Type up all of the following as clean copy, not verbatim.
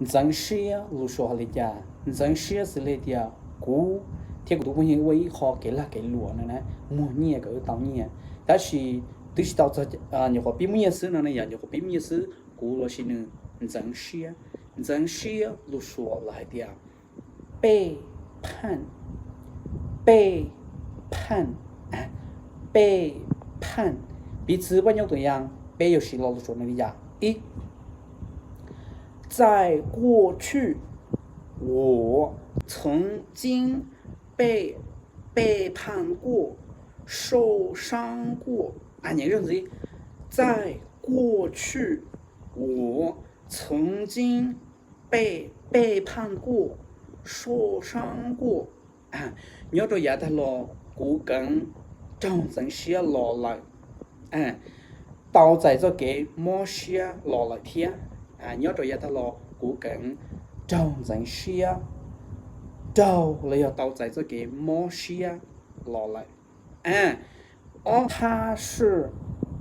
真是路说来家，真是是来家，古铁古都不行为好给啦给路呢呢，么年个当年，但是都是到这你话比么年事呢呢呀，你话比么年事，古了是呢，真是路说来的，背叛，背叛，哎，背叛，彼此不nhau 样，背又是老说那个呀，一。在过去，我曾经被背叛过，受伤过。啊，你认识？在过去，我曾经被背叛过，受伤过。啊，nhớ rồi dạ ta lo cố gắng trong dân xia lo lại. À, tao dạy cho cái mô xia lo lại thiệt. Nhớ rồi dạ ta lo cố gắng trong dân xia đâu là tao dạy cho cái mô xia lo lại. 他是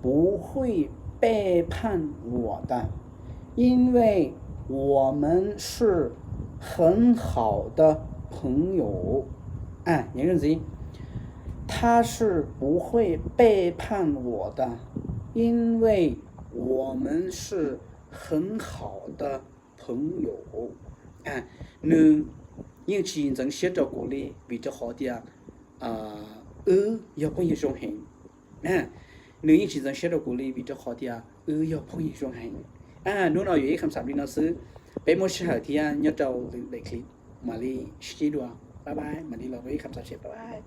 不会背叛我的，因为我们是很好的朋友。你认识？他是不会背叛我的，因为我们是很好的朋友。你应其真写着过的比较好的要碰一双痕。你应其真写着过的比较好的要碰一双痕。nếu nào vậy không sắm đi nó xứ bé mua xe thì nhớ trâu để clip mà đi xí đùa bye bye mà đi là với không sắm xe bye bye